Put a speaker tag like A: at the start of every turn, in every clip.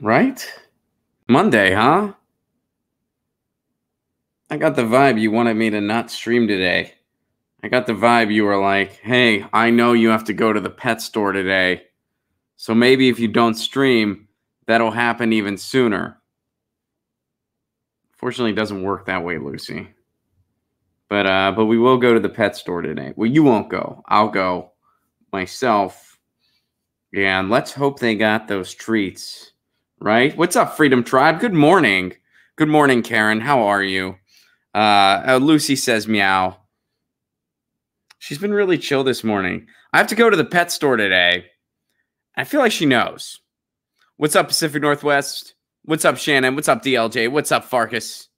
A: right? Monday, huh? I got the vibe you wanted me to not stream today. I got the vibe you were like, hey, I know you have to go to the pet store today. So maybe if you don't stream, that'll happen even sooner. Fortunately, it doesn't work that way, Lucy. But we will go to the pet store today. Well, you won't go. I'll go myself. And let's hope they got those treats, right? What's up, Freedom Tribe? Good morning. Good morning, Karen. How are you? Lucy says meow. She's been really chill this morning. I have to go to the pet store today. I feel like she knows. What's up, Pacific Northwest? What's up, Shannon? What's up, DLJ? What's up, Farkas?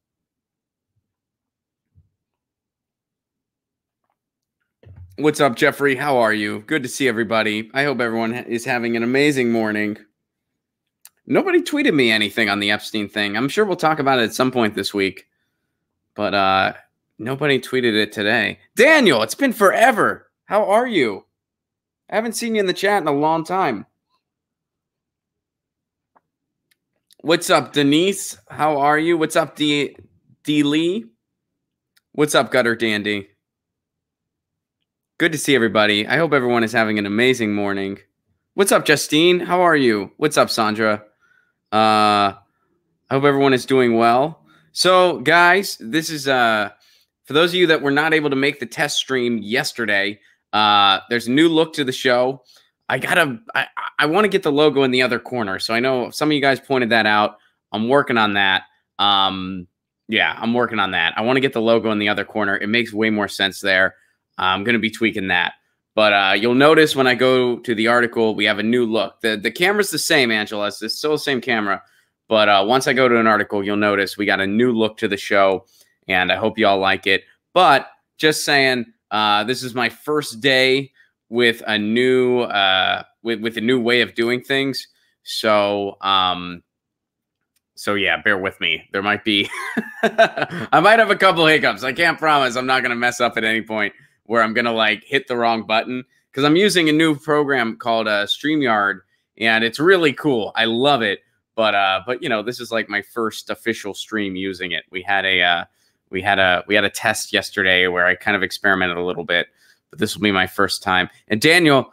A: What's up, Jeffrey? How are you? Good to see everybody. I hope everyone is having an amazing morning. Nobody tweeted me anything on the Epstein thing. I'm sure we'll talk about it at some point this week. But nobody tweeted it today. Daniel, it's been forever. How are you? I haven't seen you in the chat in a long time. What's up, Denise? How are you? What's up, D Lee? What's up, Gutter Dandy? Good to see everybody. I hope everyone is having an amazing morning. What's up, Justine? How are you? What's up, Sandra? I hope everyone is doing well. So, guys, this is for those of you that were not able to make the test stream yesterday. There's a new look to the show. I want to get the logo in the other corner. So I know some of you guys pointed that out. I'm working on that. Yeah, I'm working on that. I want to get the logo in the other corner. It makes way more sense there. I'm going to be tweaking that. But you'll notice when I go to the article, we have a new look. The camera's the same, Angela. It's still the same camera. But once I go to an article, you'll notice we got a new look to the show. And I hope you all like it. But just saying, this is my first day with a new with a new way of doing things. So yeah, bear with me. There might be I might have a couple hiccups. I can't promise I'm not going to mess up at any point where I'm going to like hit the wrong button, because I'm using a new program called StreamYard, and it's really cool. I love it. But you know, this is like my first official stream using it. We had a test yesterday where I kind of experimented a little bit, but this will be my first time. And Daniel,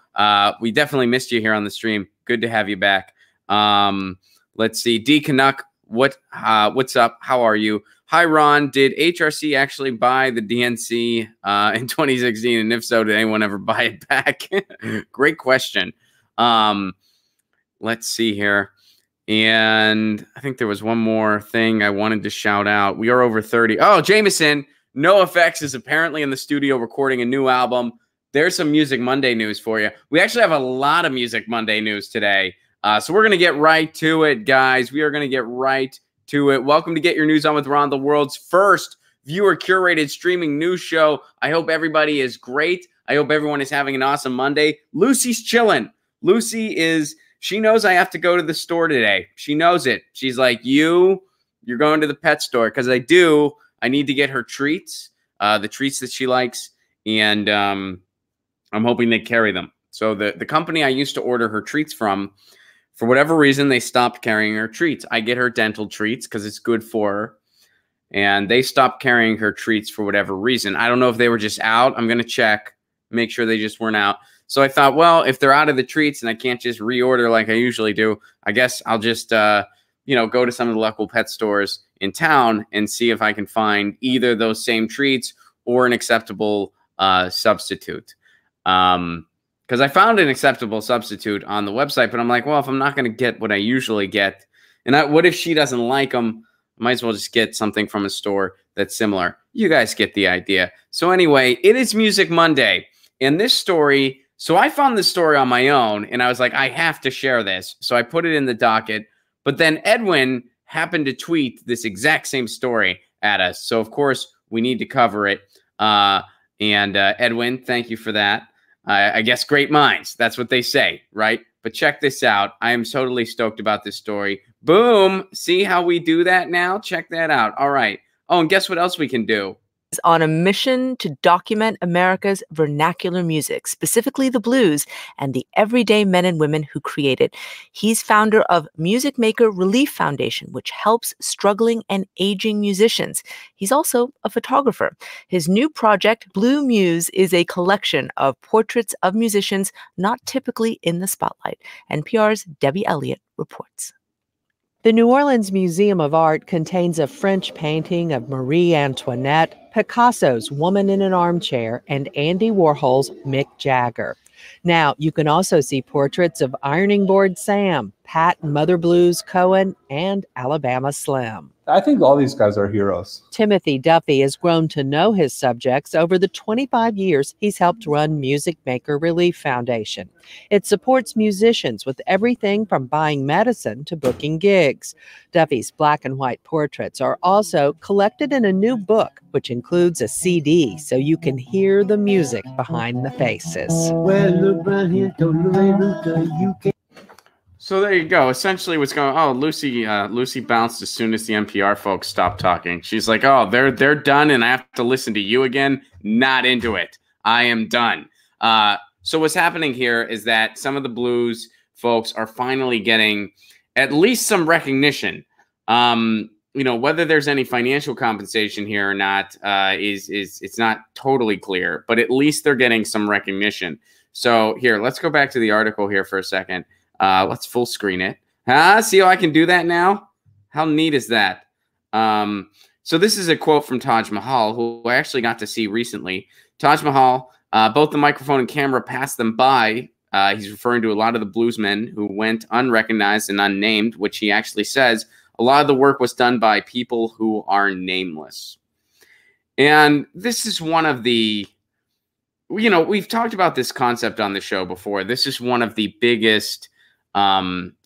A: we definitely missed you here on the stream. Good to have you back. Let's see, D Canuck, what's up? How are you? Hi, Ron. Did HRC actually buy the DNC in 2016? And if so, did anyone ever buy it back? Great question. Let's see here. And I think there was one more thing I wanted to shout out. We are over 30. Oh, Jameson, NoFX is apparently in the studio recording a new album. There's some Music Monday news for you. We actually have a lot of Music Monday news today. So we're going to get right to it, guys. We are going to get right to it. Welcome to Get Your News On with Ron, the world's first viewer-curated streaming news show. I hope everybody is great. I hope everyone is having an awesome Monday. Lucy's chilling. She knows I have to go to the store today. She knows it. She's like, you're going to the pet store, because I do. I need to get her treats, the treats that she likes, and I'm hoping they carry them. So the company I used to order her treats from, for whatever reason, they stopped carrying her treats. I get her dental treats because it's good for her, and they stopped carrying her treats for whatever reason. I don't know if they were just out. I'm going to check, make sure they just weren't out. So I thought, well, if they're out of the treats and I can't just reorder like I usually do, I guess I'll just, go to some of the local pet stores in town and see if I can find either those same treats or an acceptable substitute. Because I found an acceptable substitute on the website, but I'm like, well, if I'm not going to get what I usually get, and what if she doesn't like them? I might as well just get something from a store that's similar. You guys get the idea. So anyway, it is Music Monday, and this story. So I found this story on my own, and I was like, I have to share this. So I put it in the docket. But then Edwin happened to tweet this exact same story at us. So, of course, we need to cover it. Edwin, thank you for that. I guess great minds. That's what they say, right? But check this out. I am totally stoked about this story. Boom. See how we do that now? Check that out. All right. Oh, and guess what else we can do?
B: On a mission to document America's vernacular music, specifically the blues and the everyday men and women who create it. He's founder of Music Maker Relief Foundation, which helps struggling and aging musicians. He's also a photographer. His new project, Blue Muse, is a collection of portraits of musicians not typically in the spotlight. NPR's Debbie Elliott reports. The New Orleans Museum of Art contains a French painting of Marie Antoinette, Picasso's Woman in an Armchair, and Andy Warhol's Mick Jagger. Now, you can also see portraits of Ironing Board Sam, Pat Mother Blues Cohen, and Alabama Slim.
C: I think all these guys are heroes.
B: Timothy Duffy has grown to know his subjects over the 25 years he's helped run Music Maker Relief Foundation. It supports musicians with everything from buying medicine to booking gigs. Duffy's black and white portraits are also collected in a new book, which includes a CD so you can hear the music behind the faces.
A: So there you go. Essentially what's going on. Oh, Lucy bounced as soon as the NPR folks stopped talking. She's like, oh, they're done and I have to listen to you again. Not into it. I am done. So what's happening here is that some of the blues folks are finally getting at least some recognition. Whether there's any financial compensation here or not is it's not totally clear, but at least they're getting some recognition. So here, let's go back to the article here for a second. Let's full screen it. See how I can do that now? How neat is that? So this is a quote from Taj Mahal, who I actually got to see recently. Taj Mahal, both the microphone and camera passed them by. He's referring to a lot of the bluesmen who went unrecognized and unnamed, which he actually says a lot of the work was done by people who are nameless. And this is one of the, we've talked about this concept on the show before. This is one of the biggest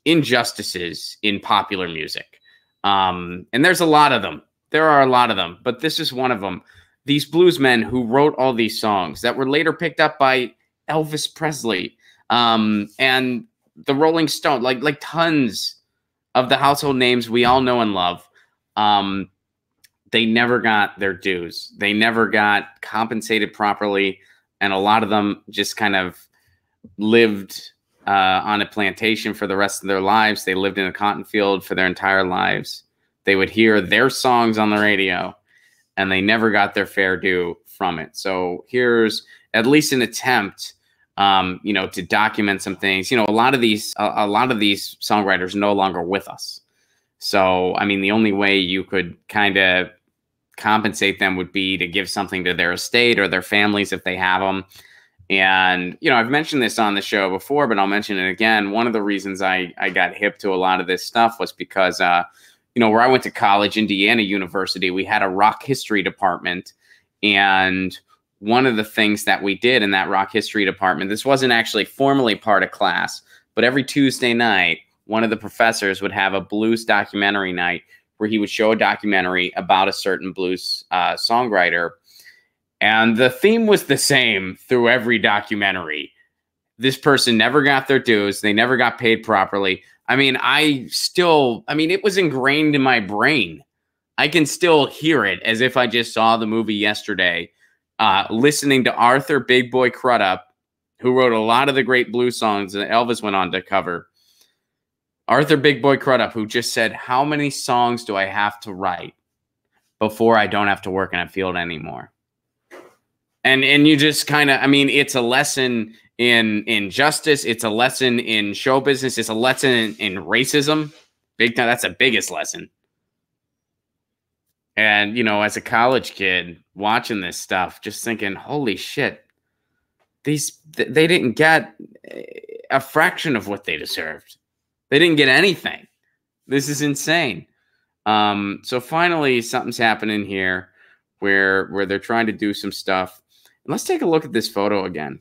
A: injustices in popular music. And there's a lot of them. There are a lot of them, but this is one of them. These bluesmen who wrote all these songs that were later picked up by Elvis Presley and the Rolling Stones, like tons of the household names we all know and love. They never got their dues. They never got compensated properly. And a lot of them just kind of lived on a plantation for the rest of their lives. They lived in a cotton field for their entire lives. They would hear their songs on the radio, and they never got their fair due from it. So here's at least an attempt, to document some things. A lot of these songwriters are no longer with us. So, I mean, the only way you could kind of compensate them would be to give something to their estate or their families if they have them. And, I've mentioned this on the show before, but I'll mention it again. One of the reasons I got hip to a lot of this stuff was because, where I went to college, Indiana University, we had a rock history department. And one of the things that we did in that rock history department, this wasn't actually formally part of class, but every Tuesday night, one of the professors would have a blues documentary night where he would show a documentary about a certain blues songwriter. And the theme was the same through every documentary. This person never got their dues. They never got paid properly. I mean, it was ingrained in my brain. I can still hear it as if I just saw the movie yesterday, listening to Arthur Big Boy Crudup, who wrote a lot of the great blues songs that Elvis went on to cover. Arthur Big Boy Crudup, who just said, how many songs do I have to write before I don't have to work in a field anymore? And you just kind of, it's a lesson in justice. It's a lesson in show business. It's a lesson in racism. Big time. That's the biggest lesson. And, as a college kid watching this stuff, just thinking, holy shit, they didn't get a fraction of what they deserved. They didn't get anything. This is insane. So finally, something's happening here where they're trying to do some stuff. And let's take a look at this photo again.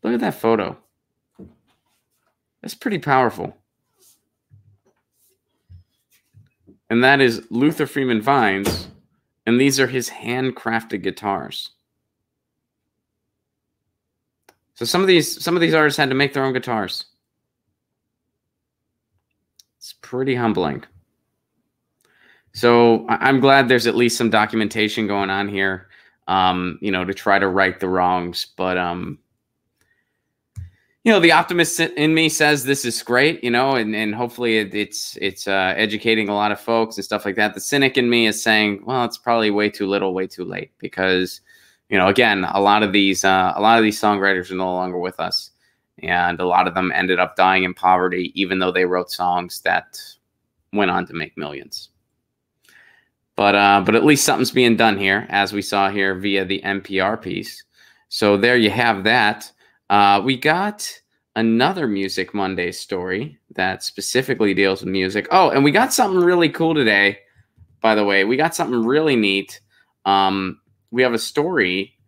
A: Look at that photo. That's pretty powerful. And that is Luther Freeman Vines. And these are his handcrafted guitars. So some of these artists had to make their own guitars. It's pretty humbling. So I'm glad there's at least some documentation going on here, to try to right the wrongs. But, the optimist in me says this is great, and hopefully it's educating a lot of folks and stuff like that. The cynic in me is saying, well, it's probably way too little, way too late, because, again, a lot of these songwriters are no longer with us, and a lot of them ended up dying in poverty, even though they wrote songs that went on to make millions. But at least something's being done here, as we saw here via the NPR piece. So there you have that. We got another Music Monday story that specifically deals with music. Oh, and we got something really cool today, by the way. We got something really neat. We have a story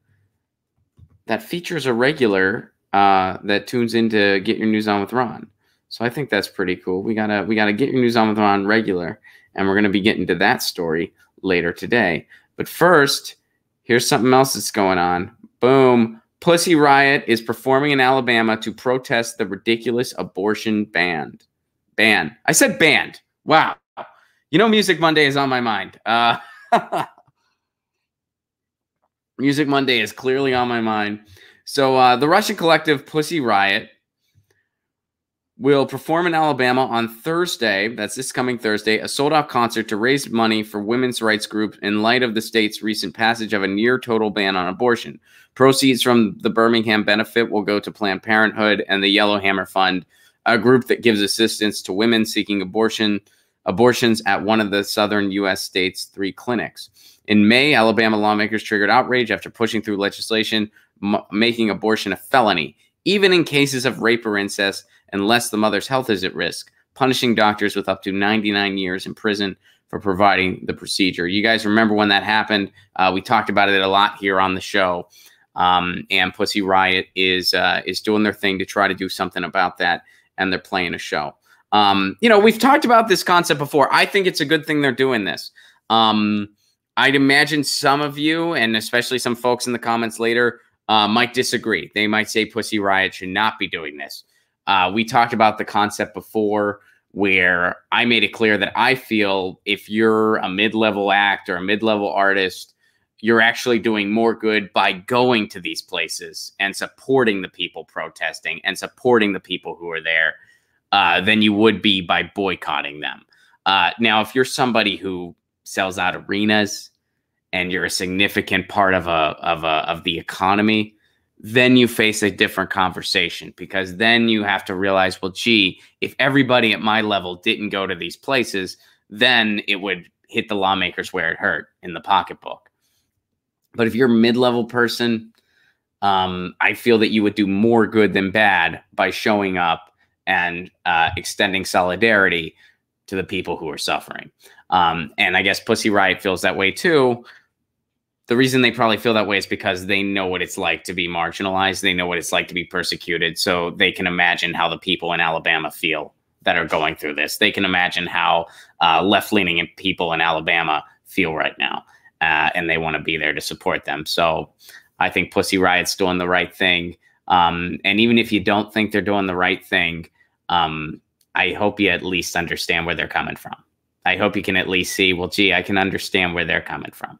A: that features a regular that tunes into Get Your News On with Ron. So I think that's pretty cool. We gotta Get Your News On with Ron regular, and we're gonna be getting to that story later today. But first, here's something else that's going on. Boom. Pussy Riot is performing in Alabama to protest the ridiculous abortion ban. I said banned. Wow. Music Monday is on my mind. Music Monday is clearly on my mind. So the Russian collective Pussy Riot will perform in Alabama on Thursday, that's this coming Thursday, a sold-out concert to raise money for women's rights groups in light of the state's recent passage of a near-total ban on abortion. Proceeds from the Birmingham benefit will go to Planned Parenthood and the Yellowhammer Fund, a group that gives assistance to women seeking abortions at one of the southern U.S. states' 3 clinics. In May, Alabama lawmakers triggered outrage after pushing through legislation making abortion a felony, even in cases of rape or incest, unless the mother's health is at risk, punishing doctors with up to 99 years in prison for providing the procedure. You guys remember when that happened? We talked about it a lot here on the show. And Pussy Riot is doing their thing to try to do something about that, and they're playing a show. We've talked about this concept before. I think it's a good thing they're doing this. I'd imagine some of you, and especially some folks in the comments later, might disagree. They might say Pussy Riot should not be doing this. We talked about the concept before, where I made it clear that I feel if you're a mid-level act or a mid-level artist, you're actually doing more good by going to these places and supporting the people protesting and supporting the people who are there than you would be by boycotting them. Now, if you're somebody who sells out arenas and you're a significant part of the economy, then you face a different conversation, because then you have to realize, well, gee, if everybody at my level didn't go to these places, then it would hit the lawmakers where it hurt, in the pocketbook. But if you're a mid-level person, I feel that you would do more good than bad by showing up and extending solidarity to the people who are suffering. And I guess Pussy Riot feels that way too. The reason they probably feel that way is because they know what it's like to be marginalized. They know what it's like to be persecuted. So they can imagine how the people in Alabama feel that are going through this. They can imagine how left-leaning people in Alabama feel right now. And they want to be there to support them. So I think Pussy Riot's doing the right thing. And even if you don't think they're doing the right thing, I hope you at least understand where they're coming from. I hope you can at least see, well, gee, I can understand where they're coming from.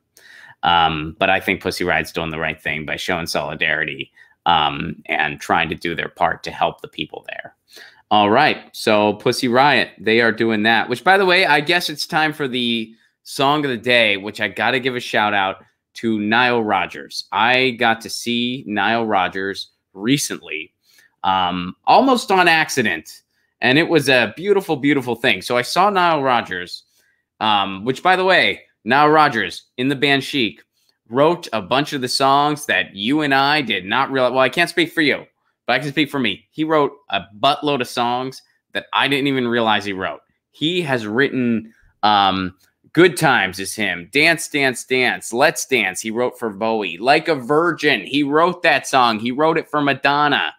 A: But I think Pussy Riot's doing the right thing by showing solidarity and trying to do their part to help the people there. All right. So Pussy Riot, they are doing that, which, by the way, I guess it's time for the song of the day, which I got to give a shout out to Nile Rodgers. I got to see Nile Rodgers recently, almost on accident. And it was a beautiful, beautiful thing. So I saw Nile Rodgers, which, by the way, Nile Rodgers in the band Chic wrote a bunch of the songs that you and I did not realize. Well, I can't speak for you, but I can speak for me. He wrote a buttload of songs that I didn't even realize he wrote. He has written Good Times is him. Dance, Dance, Dance. Let's Dance. He wrote for Bowie. Like a Virgin. He wrote that song. He wrote it for Madonna.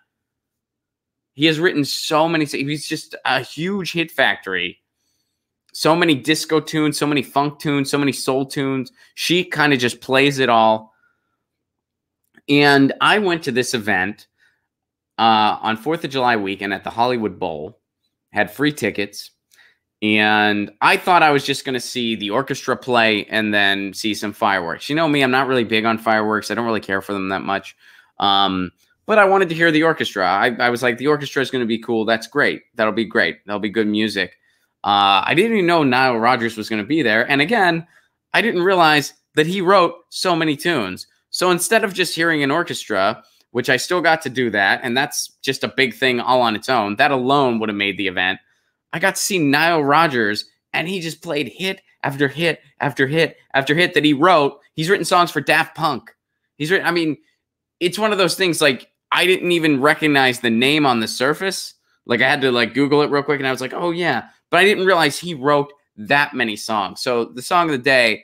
A: He has written so many. He's just a huge hit factory. So many disco tunes, so many funk tunes, so many soul tunes. She kind of just plays it all. And I went to this event on 4th of July weekend at the Hollywood Bowl. Had free tickets. And I thought I was just going to see the orchestra play and then see some fireworks. You know me, I'm not really big on fireworks. I don't really care for them that much. But I wanted to hear the orchestra. I was like, the orchestra is going to be cool. That's great. That'll be great. That'll be good music. I didn't even know Nile Rodgers was going to be there. And again, I didn't realize that he wrote so many tunes. So instead of just hearing an orchestra, which I still got to do that, and that's just a big thing all on its own, that alone would have made the event. I got to see Nile Rodgers, and he just played hit after hit after hit after hit that he wrote. He's written songs for Daft Punk. I mean, it's one of those things, like, I didn't even recognize the name on the surface. Like, I had to, like, Google it real quick, and I was like, oh, yeah. But I didn't realize he wrote that many songs. So the song of the day,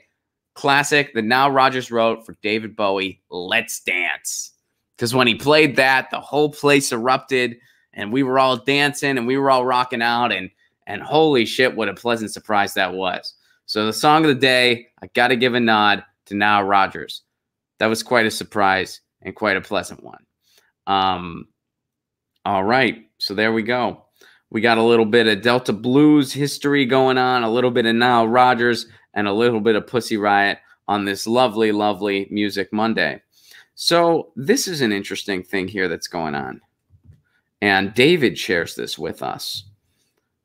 A: classic that Nile Rodgers wrote for David Bowie, Let's Dance. Because when he played that, the whole place erupted, and we were all dancing, and we were all rocking out, and holy shit, what a pleasant surprise that was. So the song of the day, I got to give a nod to Nile Rodgers. That was quite a surprise and quite a pleasant one. All right, so there we go. We got a little bit of Delta Blues history going on, a little bit of Nile Rodgers, and a little bit of Pussy Riot on this lovely, lovely Music Monday. So this is an interesting thing here that's going on. And David shares this with us.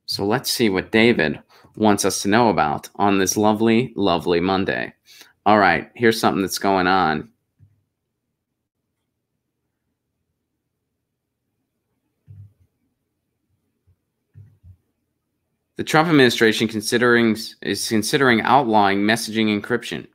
A: So let's see what David wants us to know about on this lovely, lovely Monday. All right, here's something that's going on. The Trump administration is considering outlawing messaging encryption.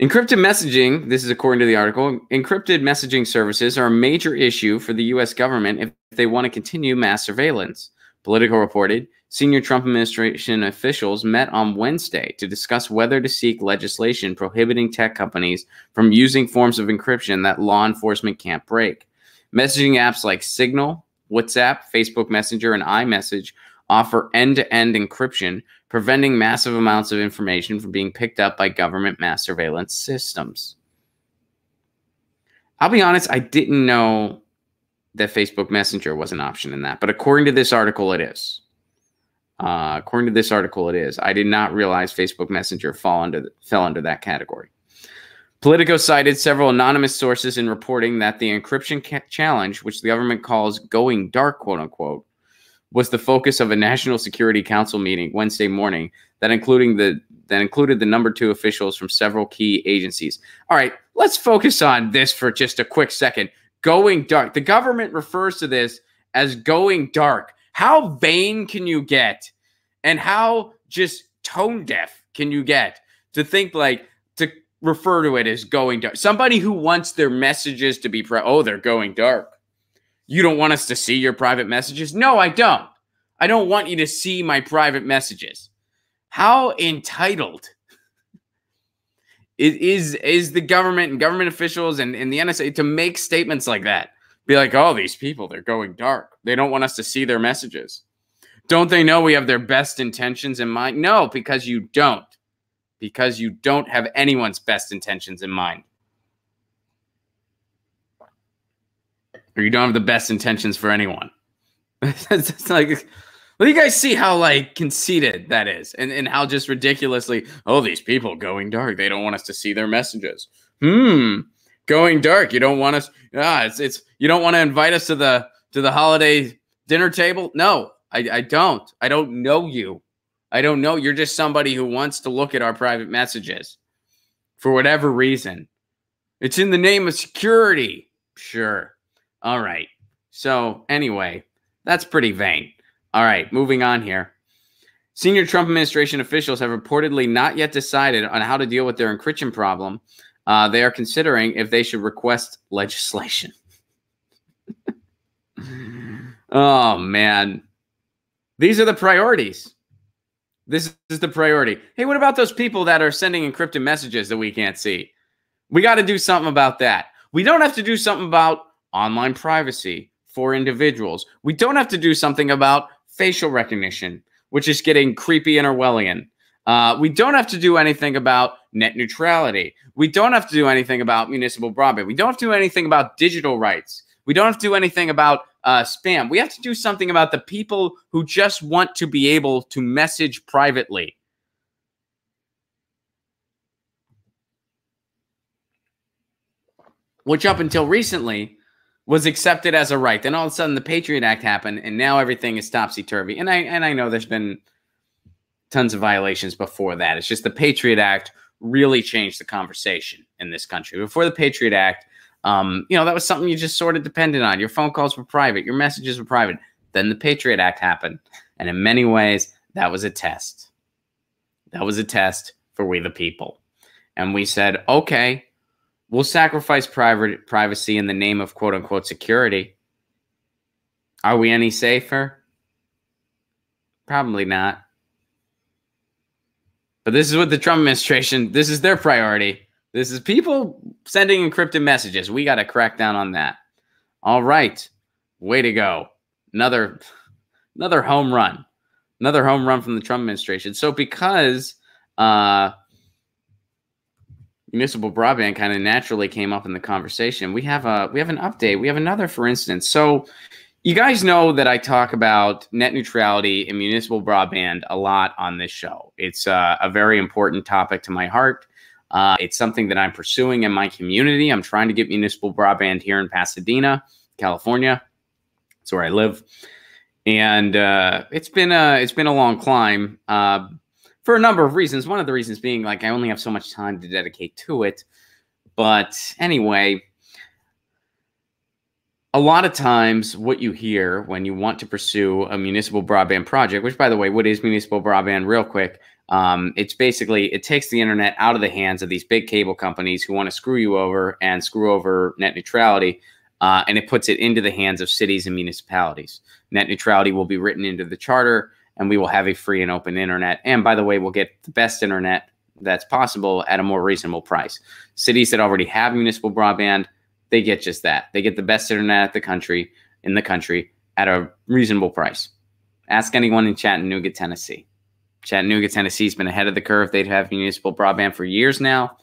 A: Encrypted messaging, this is according to the article, encrypted messaging services are a major issue for the U.S. government if they want to continue mass surveillance. Politico reported senior Trump administration officials met on Wednesday to discuss whether to seek legislation prohibiting tech companies from using forms of encryption that law enforcement can't break. Messaging apps like Signal, WhatsApp, Facebook Messenger, and iMessage offer end-to-end encryption, preventing massive amounts of information from being picked up by government mass surveillance systems. I'll be honest, I didn't know that Facebook Messenger was an option in that, but according to this article, it is. According to this article, it is. I did not realize Facebook Messenger fell under that category. Politico cited several anonymous sources in reporting that the encryption challenge, which the government calls going dark, quote unquote, was the focus of a National Security Council meeting Wednesday morning that included the number 2 officials from several key agencies. All right, let's focus on this for just a quick second. Going dark. The government refers to this as going dark. How vain can you get? And how just tone deaf can you get to think like to refer to it as going dark? Somebody who wants their messages to be they're going dark. You don't want us to see your private messages? No, I don't. I don't want you to see my private messages. How entitled is the government and government officials and the NSA to make statements like that? Be like, oh, these people, they're going dark. They don't want us to see their messages. Don't they know we have their best intentions in mind? No, because you don't. Because you don't have anyone's best intentions in mind. Or you don't have the best intentions for anyone. It's like, well, you guys see how like conceited that is, and how just ridiculously, oh, these people going dark. They don't want us to see their messages. Going dark. You don't want us. It's you don't want to invite us to the holiday dinner table. No, I don't. I don't know you. I don't know. You're just somebody who wants to look at our private messages for whatever reason. It's in the name of security. Sure. All right. So anyway, that's pretty vain. All right, moving on here. Senior Trump administration officials have reportedly not yet decided on how to deal with their encryption problem. They are considering if they should request legislation. Oh, man. These are the priorities. This is the priority. Hey, what about those people that are sending encrypted messages that we can't see? We got to do something about that. We don't have to do something about online privacy for individuals. We don't have to do something about facial recognition, which is getting creepy and Orwellian. We don't have to do anything about net neutrality. We don't have to do anything about municipal broadband. We don't have to do anything about digital rights. We don't have to do anything about spam. We have to do something about the people who just want to be able to message privately. Which up until recently was accepted as a right. Then all of a sudden the Patriot Act happened, and now everything is topsy-turvy. And I know there's been tons of violations before that. It's just the Patriot Act really changed the conversation in this country. Before the Patriot Act, you know, that was something you just sort of depended on. Your phone calls were private. Your messages were private. Then the Patriot Act happened. And in many ways, that was a test. That was a test for we the people. And we said, okay, we'll sacrifice privacy in the name of quote-unquote security. Are we any safer? Probably not. But this is what the Trump administration, this is their priority. This is people sending encrypted messages. We got to crack down on that. All right. Way to go. Another home run. Another home run from the Trump administration. So because municipal broadband kind of naturally came up in the conversation, we have an update. We have another, for instance. So you guys know that I talk about net neutrality and municipal broadband a lot on this show. It's a very important topic to my heart. It's something that I'm pursuing in my community. I'm trying to get municipal broadband here in Pasadena, California. That's where I live. And it's been a long climb for a number of reasons. One of the reasons being, like, I only have so much time to dedicate to it. But anyway, a lot of times what you hear when you want to pursue a municipal broadband project, which, by the way, what is municipal broadband real quick? It's basically, it takes the internet out of the hands of these big cable companies who want to screw you over and screw over net neutrality, and it puts it into the hands of cities and municipalities. Net neutrality will be written into the charter, and we will have a free and open internet. And by the way, we'll get the best internet that's possible at a more reasonable price. Cities that already have municipal broadband, they get just that. They get the best internet in the country at a reasonable price. Ask anyone in Chattanooga, Tennessee. Chattanooga, Tennessee's been ahead of the curve. They'd have municipal broadband for years now,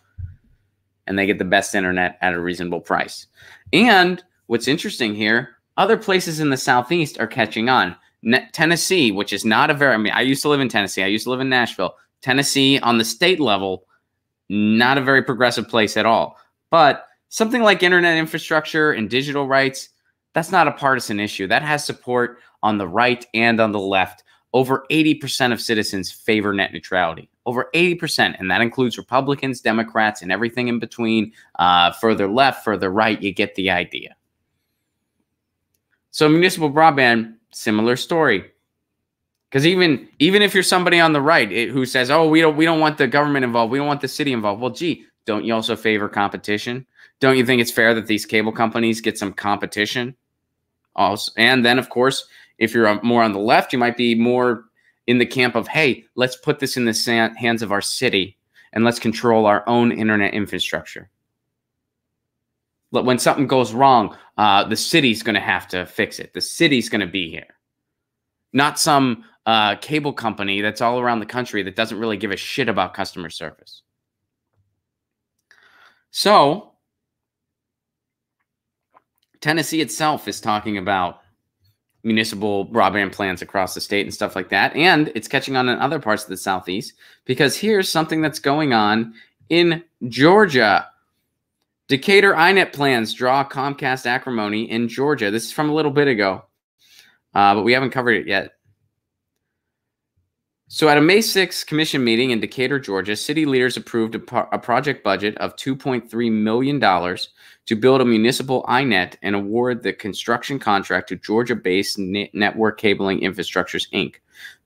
A: and they get the best internet at a reasonable price. And what's interesting here, other places in the Southeast are catching on. Tennessee, which is not a very, I mean, I used to live in Tennessee. I used to live in Nashville. Tennessee on the state level, not a very progressive place at all. But something like internet infrastructure and digital rights, that's not a partisan issue. That has support on the right and on the left. Over 80% of citizens favor net neutrality. Over 80%. And that includes Republicans, Democrats, and everything in between. Further left, further right, you get the idea. So municipal broadband, similar story. Because even if you're somebody on the right who says, oh, we don't want the government involved, we don't want the city involved. Well, gee, don't you also favor competition? Don't you think it's fair that these cable companies get some competition? Also, and then, of course, if you're more on the left, you might be more in the camp of, hey, let's put this in the hands of our city and let's control our own internet infrastructure. When something goes wrong, the city's going to have to fix it. The city's going to be here. Not some cable company that's all around the country that doesn't really give a shit about customer service. So Tennessee itself is talking about municipal broadband plans across the state and stuff like that. And it's catching on in other parts of the Southeast, because here's something that's going on in Georgia. Decatur INET plans draw Comcast acrimony in Georgia. This is from a little bit ago, but we haven't covered it yet. So at a May 6th commission meeting in Decatur, Georgia, city leaders approved a project budget of $2.3 million to build a municipal INET and award the construction contract to Georgia-based Network Cabling Infrastructures, Inc.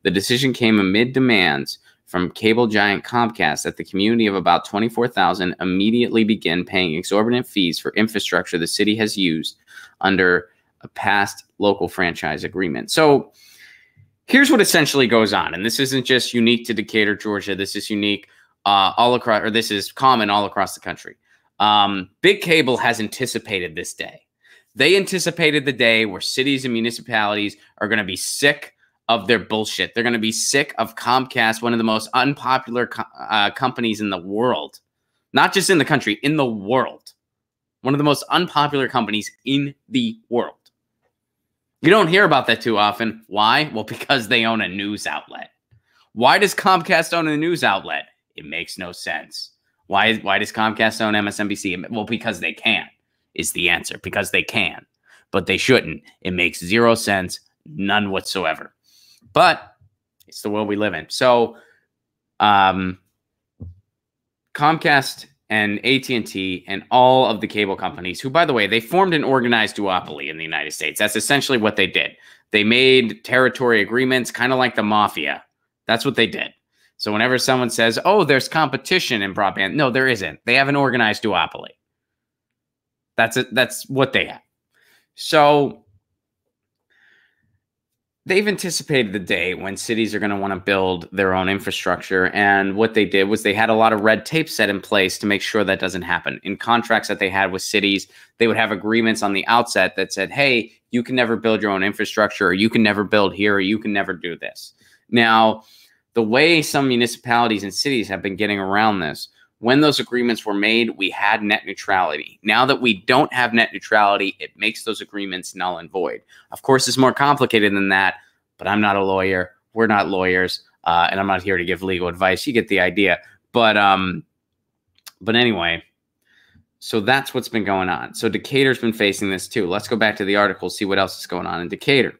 A: The decision came amid demands from cable giant Comcast that the community of about 24,000 immediately begin paying exorbitant fees for infrastructure the city has used under a past local franchise agreement. So here's what essentially goes on, and this isn't just unique to Decatur, Georgia. This is unique all across, or this is common all across the country. Big Cable has anticipated this day. They anticipated the day where cities and municipalities are going to be sick of their bullshit. They're going to be sick of Comcast, one of the most unpopular companies in the world, not just in the country, in the world. one of the most unpopular companies in the world. You don't hear about that too often. Why? Well, because they own a news outlet. Why does Comcast own a news outlet? It makes no sense. Why does Comcast own MSNBC? Well, because they can, is the answer. Because they can. But they shouldn't. It makes zero sense. None whatsoever. But it's the world we live in. So Comcast and AT&T and all of the cable companies, who, by the way, they formed an organized duopoly in the United States. That's essentially what they did. They made territory agreements, kind of like the mafia. That's what they did. So whenever someone says, oh, there's competition in broadband, no, there isn't. They have an organized duopoly. That's it. That's what they have. So they've anticipated the day when cities are going to want to build their own infrastructure. And what they did was they had a lot of red tape set in place to make sure that doesn't happen. In contracts that they had with cities, they would have agreements on the outset that said, hey, you can never build your own infrastructure, or you can never build here, or you can never do this. Now, the way some municipalities and cities have been getting around this, when those agreements were made, we had net neutrality. Now that we don't have net neutrality, it makes those agreements null and void. Of course, it's more complicated than that, but I'm not a lawyer. We're not lawyers, and I'm not here to give legal advice. You get the idea. But anyway, so that's what's been going on. So Decatur's been facing this too. Let's go back to the article, see what else is going on in Decatur.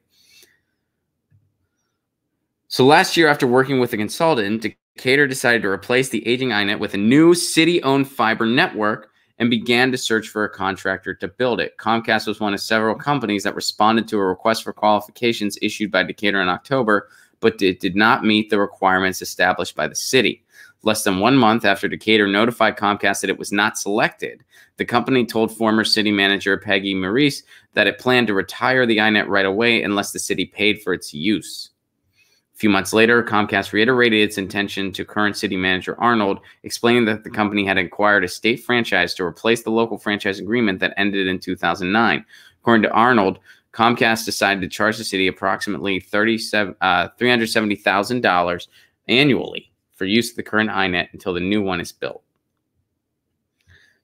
A: So last year, after working with a consultant, Decatur decided to replace the aging iNet with a new city-owned fiber network and began to search for a contractor to build it. Comcast was one of several companies that responded to a request for qualifications issued by Decatur in October, but it did not meet the requirements established by the city. Less than 1 month after Decatur notified Comcast that it was not selected, the company told former city manager Peggy Maurice that it planned to retire the iNet right away unless the city paid for its use. A few months later, Comcast reiterated its intention to current city manager Arnold, explaining that the company had acquired a state franchise to replace the local franchise agreement that ended in 2009. According to Arnold, Comcast decided to charge the city approximately $370,000 annually for use of the current iNet until the new one is built.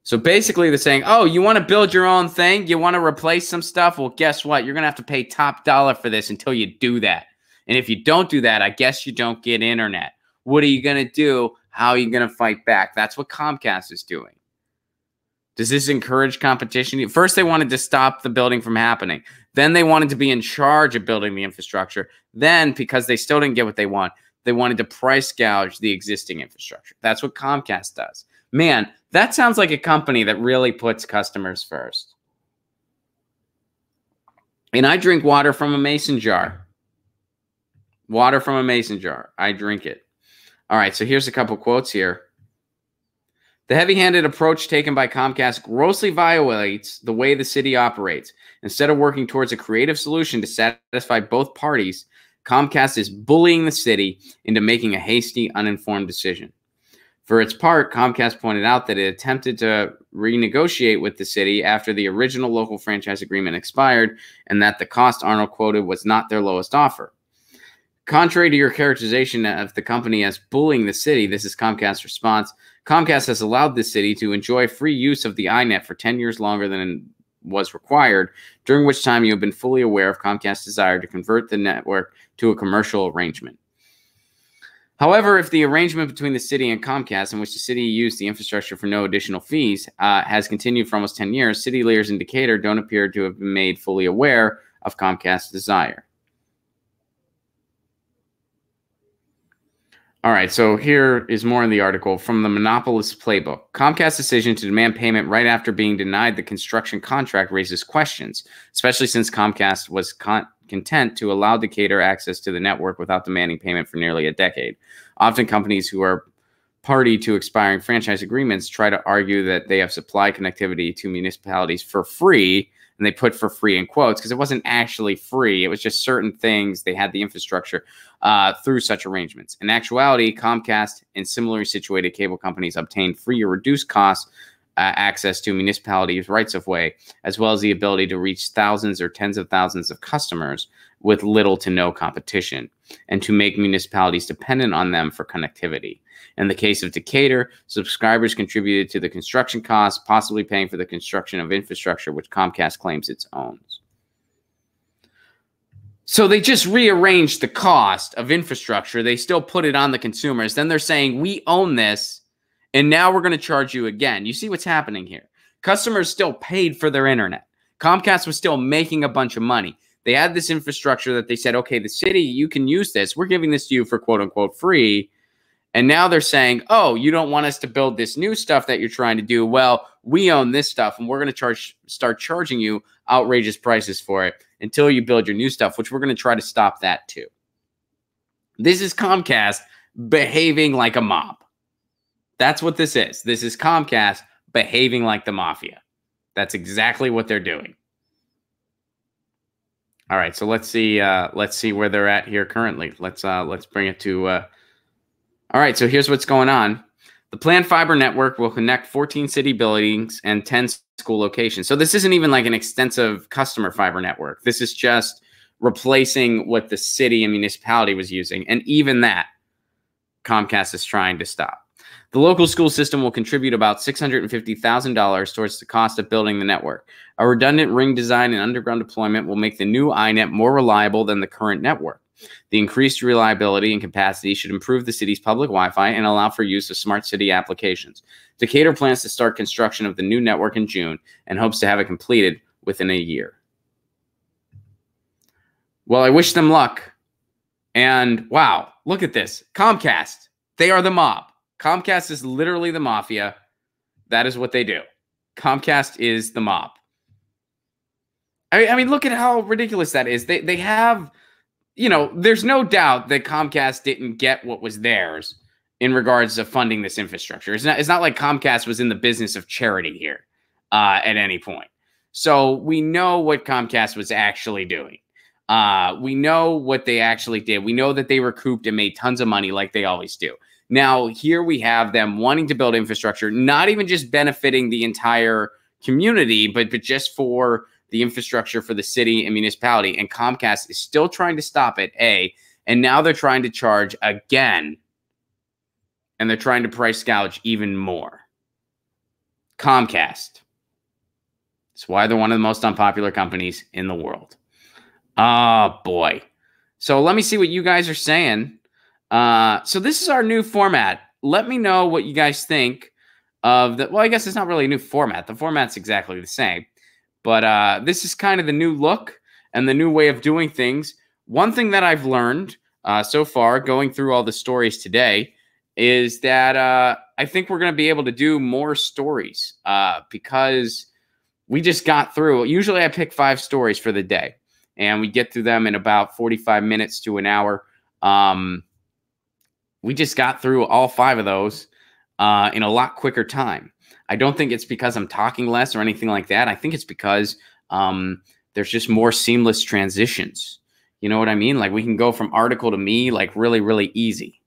A: So basically they're saying, oh, you want to build your own thing? You want to replace some stuff? Well, guess what? You're going to have to pay top dollar for this until you do that. And if you don't do that, I guess you don't get internet. What are you going to do? How are you going to fight back? That's what Comcast is doing. Does this encourage competition? First, they wanted to stop the building from happening. Then they wanted to be in charge of building the infrastructure. Then, because they still didn't get what they wanted to price gouge the existing infrastructure. That's what Comcast does. Man, that sounds like a company that really puts customers first. And I drink water from a mason jar. Water from a mason jar. I drink it. All right, so here's a couple quotes here. The heavy-handed approach taken by Comcast grossly violates the way the city operates. Instead of working towards a creative solution to satisfy both parties, Comcast is bullying the city into making a hasty, uninformed decision. For its part, Comcast pointed out that it attempted to renegotiate with the city after the original local franchise agreement expired, and that the cost Arnold quoted was not their lowest offer. Contrary to your characterization of the company as bullying the city, this is Comcast's response. Comcast has allowed the city to enjoy free use of the iNet for 10 years longer than was required, during which time you have been fully aware of Comcast's desire to convert the network to a commercial arrangement. However, if the arrangement between the city and Comcast, in which the city used the infrastructure for no additional fees, has continued for almost 10 years, city leaders in Decatur don't appear to have been made fully aware of Comcast's desire. All right, so here is more in the article from the Monopolist Playbook. Comcast's decision to demand payment right after being denied the construction contract raises questions, especially since Comcast was content to allow Decatur access to the network without demanding payment for nearly a decade. Often companies who are party to expiring franchise agreements try to argue that they have supplied connectivity to municipalities for free, and they put for free in quotes because it wasn't actually free. It was just certain things. They had the infrastructure through such arrangements. In actuality, Comcast and similarly situated cable companies obtained free or reduced costs access to municipalities' rights of way, as well as the ability to reach thousands or tens of thousands of customers with little to no competition, and to make municipalities dependent on them for connectivity. In the case of Decatur, subscribers contributed to the construction costs, possibly paying for the construction of infrastructure which Comcast claims it owns. So they just rearranged the cost of infrastructure. They still put it on the consumers. Then they're saying, we own this, and now we're going to charge you again. You see what's happening here. Customers still paid for their internet. Comcast was still making a bunch of money. They had this infrastructure that they said, okay, the city, you can use this. We're giving this to you for quote unquote free. And now they're saying, oh, you don't want us to build this new stuff that you're trying to do. Well, we own this stuff, and we're going to start charging you outrageous prices for it until you build your new stuff, which we're going to try to stop that too. This is Comcast behaving like a mob. That's what this is. This is Comcast behaving like the mafia. That's exactly what they're doing. All right, so let's see where they're at here currently. Let's bring it to all right, so here's what's going on. The planned fiber network will connect 14 city buildings and 10 school locations. So this isn't even like an extensive customer fiber network. This is just replacing what the city and municipality was using. And even that, Comcast is trying to stop. The local school system will contribute about $650,000 towards the cost of building the network. A redundant ring design and underground deployment will make the new iNet more reliable than the current network. The increased reliability and capacity should improve the city's public Wi-Fi and allow for use of smart city applications. Decatur plans to start construction of the new network in June and hopes to have it completed within a year. Well, I wish them luck. And wow, look at this. Comcast, they are the mob. Comcast is literally the mafia. That is what they do. Comcast is the mob. I mean, look at how ridiculous that is. They have... You know, there's no doubt that Comcast didn't get what was theirs in regards to funding this infrastructure. It's not like Comcast was in the business of charity here at any point. So we know what Comcast was actually doing. We know what they actually did. We know that they recouped and made tons of money like they always do. Now, here we have them wanting to build infrastructure, not even just benefiting the entire community, but just for the infrastructure for the city and municipality. And Comcast is still trying to stop it, and now they're trying to charge again. And they're trying to price gouge even more. Comcast. That's why they're one of the most unpopular companies in the world. Oh, boy. So let me see what you guys are saying. So this is our new format. Let me know what you guys think of the... Well, I guess it's not really a new format. The format's exactly the same. But this is kind of the new look and the new way of doing things. One thing that I've learned so far going through all the stories today is that I think we're going to be able to do more stories because we just got through. Usually I pick 5 stories for the day, and we get through them in about 45 minutes to an hour. We just got through all 5 of those in a lot quicker time. I don't think it's because I'm talking less or anything like that. I think it's because there's just more seamless transitions. You know what I mean? Like we can go from article to me like really, really easy.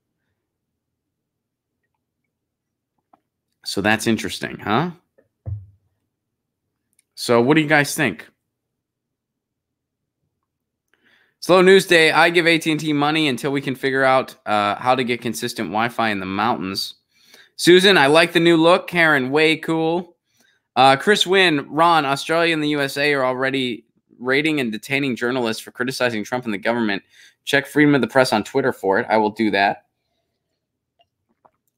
A: So that's interesting, huh? So what do you guys think? Slow news day. I give AT&T money until we can figure out how to get consistent Wi-Fi in the mountains. Susan, I like the new look. Karen, way cool. Chris Wynn, Ron, Australia and the USA are already raiding and detaining journalists for criticizing Trump and the government. Check freedom of the press on Twitter for it. I will do that.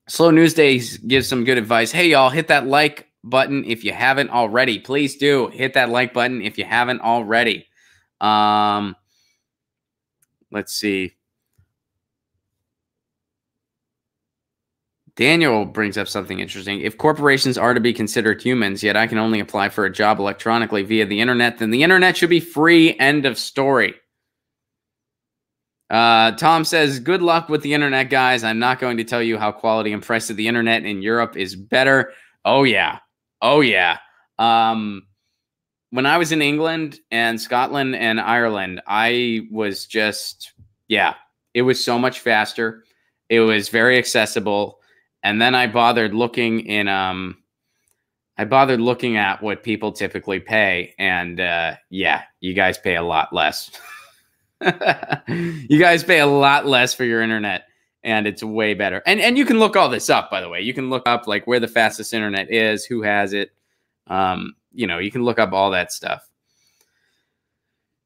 A: Slow News Day gives some good advice. Hey, y'all, hit that like button if you haven't already. Please do hit that like button if you haven't already. Let's see. Daniel brings up something interesting. If corporations are to be considered humans, yet I can only apply for a job electronically via the internet, then the internet should be free. End of story. Tom says, good luck with the internet, guys. I'm not going to tell you how quality and price of the internet in Europe is better. Oh, yeah. Oh, yeah. When I was in England and Scotland and Ireland, I was just, yeah, it was so much faster. It was very accessible. And then I bothered looking in I bothered looking at what people typically pay, and yeah, you guys pay a lot less. You guys pay a lot less for your internet, and it's way better. And you can look all this up, by the way. You can look up like where the fastest internet is, who has it. You know, you can look up all that stuff.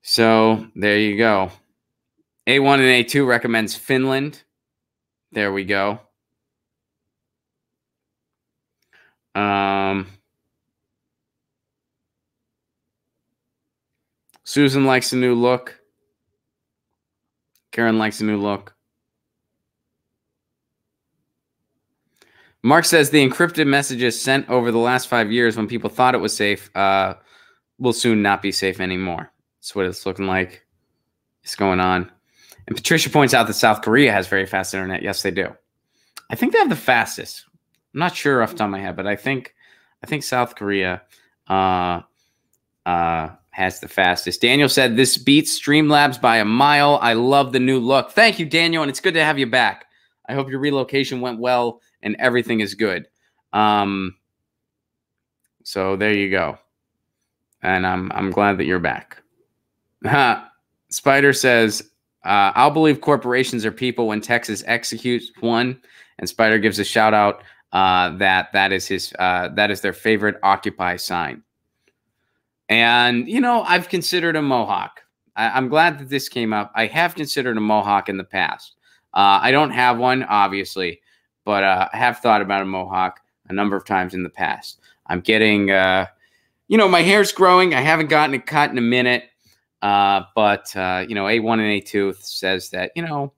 A: So there you go. A1 and A2 recommends Finland. There we go. Susan likes a new look. Karen likes a new look. Mark says the encrypted messages sent over the last 5 years when people thought it was safe will soon not be safe anymore. That's what it's looking like. It's going on. And Patricia points out that South Korea has very fast internet. Yes, they do. I think they have the fastest. I'm not sure off the top of my head, but I think South Korea has the fastest. Daniel said, this beats Streamlabs by a mile. I love the new look. Thank you, Daniel, and it's good to have you back. I hope your relocation went well and everything is good. So there you go. And I'm glad that you're back. Spider says, I'll believe corporations are people when Texas executes one. And Spider gives a shout out that is their favorite Occupy sign. And, you know, I've considered a Mohawk. I'm glad that this came up. I have considered a Mohawk in the past. I don't have one, obviously, but I have thought about a Mohawk a number of times in the past. I'm getting, you know, my hair's growing. I haven't gotten it cut in a minute. But you know, A1 and A2 says that, you know,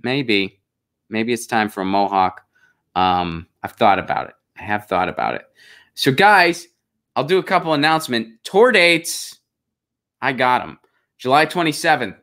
A: maybe it's time for a Mohawk. I've thought about it. I have thought about it. So, guys, I'll do a couple announcements. Tour dates, I got them. July 27th,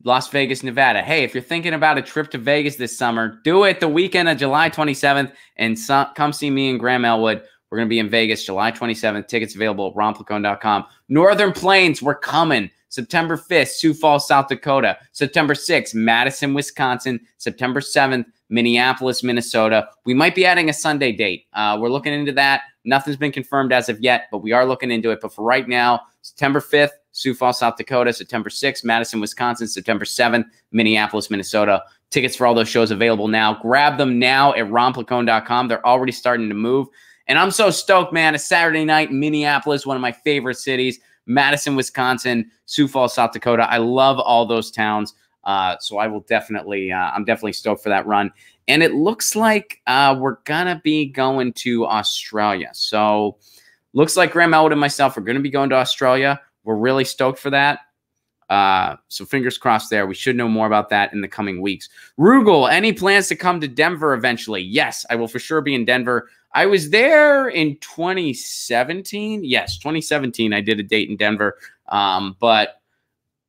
A: Las Vegas, Nevada. Hey, if you're thinking about a trip to Vegas this summer, do it the weekend of July 27th and come see me and Graham Elwood. We're going to be in Vegas July 27th. Tickets available at ronplacone.com. Northern Plains, we're coming. September 5th, Sioux Falls, South Dakota. September 6th, Madison, Wisconsin. September 7th, Minneapolis, Minnesota. We might be adding a Sunday date. We're looking into that. Nothing's been confirmed as of yet, but we are looking into it. But for right now, September 5th, Sioux Falls, South Dakota. September 6th, Madison, Wisconsin. September 7th, Minneapolis, Minnesota. Tickets for all those shows available now. Grab them now at ronplacone.com. They're already starting to move. And I'm so stoked, man. It's Saturday night in Minneapolis, one of my favorite cities. Madison, Wisconsin, Sioux Falls, South Dakota. I love all those towns. So I will definitely, I'm definitely stoked for that run. And it looks like we're going to be going to Australia. So looks like Graham Elwood and myself are going to be going to Australia. We're really stoked for that. So fingers crossed there. We should know more about that in the coming weeks. Rugal, any plans to come to Denver eventually? Yes, I will for sure be in Denver. I was there in 2017. Yes, 2017, I did a date in Denver. But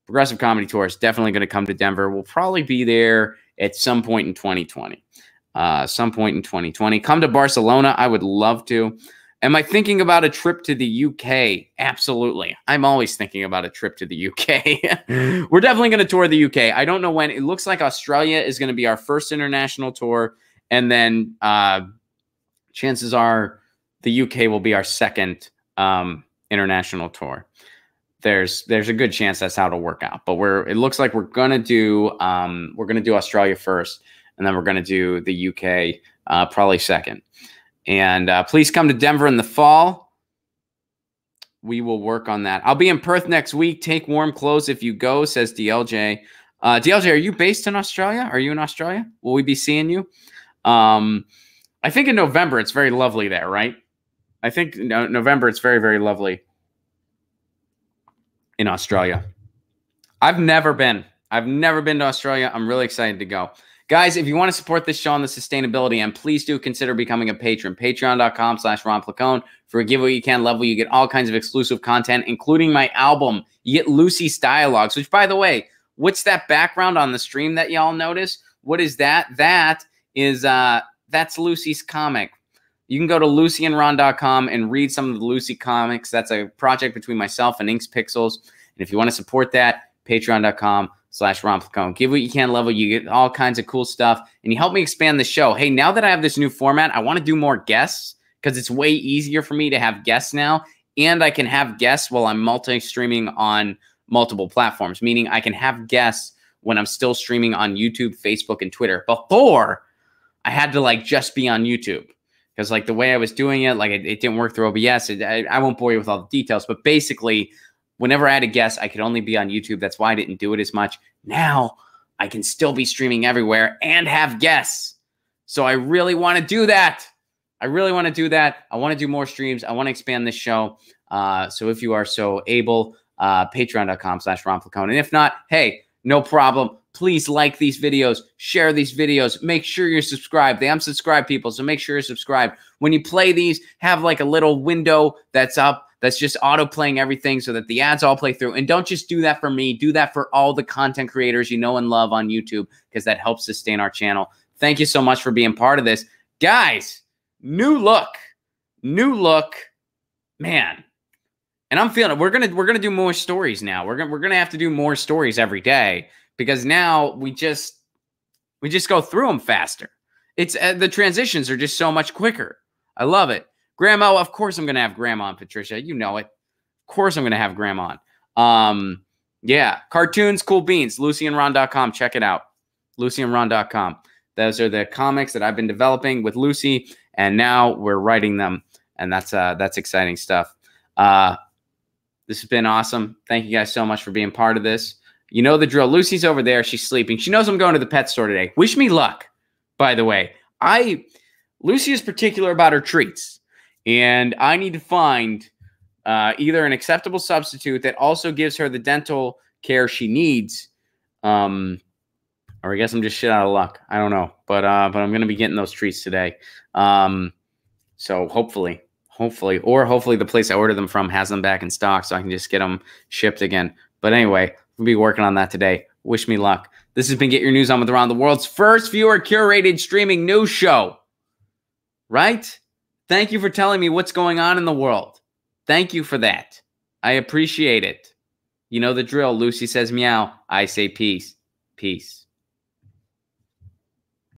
A: Progressive Comedy Tour is definitely going to come to Denver. We'll probably be there at some point in 2020. Come to Barcelona. I would love to. Am I thinking about a trip to the UK? Absolutely. I'm always thinking about a trip to the UK. We're definitely going to tour the UK. I don't know when. It looks like Australia is going to be our first international tour. And then chances are the UK will be our second international tour. There's a good chance that's how it'll work out. But it looks like we're gonna do Australia first, and then we're gonna do the UK probably second. And please come to Denver in the fall. We will work on that. I'll be in Perth next week. Take warm clothes if you go, says DLJ. DLJ, are you based in Australia? Are you in Australia? Will we be seeing you? I think in November it's very lovely there, right? I think November it's very, very lovely in Australia. I've never been to Australia. I'm really excited to go. Guys, if you want to support this show on the sustainability end, please do consider becoming a patron. Patreon.com/RonPlacone. For a giveaway you can level, you get all kinds of exclusive content, including my album. You get Lucy's Dialogues, which, by the way, what's that background on the stream that y'all notice? What is that? That is that's Lucy's comic. You can go to lucyandron.com and read some of the Lucy comics. That's a project between myself and Inks Pixels. And if you want to support that, patreon.com/RonPlacone. Give what you can level. You get all kinds of cool stuff. And you help me expand the show. Hey, now that I have this new format, I want to do more guests because it's way easier for me to have guests now. And I can have guests while I'm multi-streaming on multiple platforms, meaning I can have guests when I'm still streaming on YouTube, Facebook, and Twitter. Before, I had to like just be on YouTube because like the way I was doing it, like it didn't work through OBS. I won't bore you with all the details, but basically, whenever I had a guest, I could only be on YouTube. That's why I didn't do it as much. Now I can still be streaming everywhere and have guests. So I really want to do that. I want to do more streams. I want to expand this show. So if you are so able, patreon.com/Ron Falcone. And if not, hey, no problem. Please like these videos, share these videos, make sure you're subscribed. They unsubscribe people, so make sure you're subscribed. When you play these, have like a little window that's up that's just auto playing everything so that the ads all play through. And don't just do that for me. Do that for all the content creators you know and love on YouTube because that helps sustain our channel. Thank you so much for being part of this. Guys, new look, man. And I'm feeling it. We're gonna do more stories now. We're gonna have to do more stories every day because now we just go through them faster. It's the transitions are just so much quicker. I love it. Grandma, of course I'm gonna have Grandma on, Patricia. You know it. Of course I'm gonna have Grandma on. Yeah, cartoons, cool beans. LucyandRon.com. Check it out. LucyandRon.com. Those are the comics that I've been developing with Lucy, and now we're writing them, and that's exciting stuff. This has been awesome. Thank you guys so much for being part of this. You know the drill. Lucy's over there. She's sleeping. She knows I'm going to the pet store today. Wish me luck, by the way. Lucy is particular about her treats, and I need to find either an acceptable substitute that also gives her the dental care she needs, or I guess I'm just shit out of luck. I don't know, but I'm going to be getting those treats today. So hopefully the place I ordered them from has them back in stock so I can just get them shipped again. But anyway, we'll be working on that today. Wish me luck. This has been Get Your News On with Ron, the world's first viewer-curated streaming news show. Right? Thank you for telling me what's going on in the world. Thank you for that. I appreciate it. You know the drill. Lucy says meow. I say peace. Peace.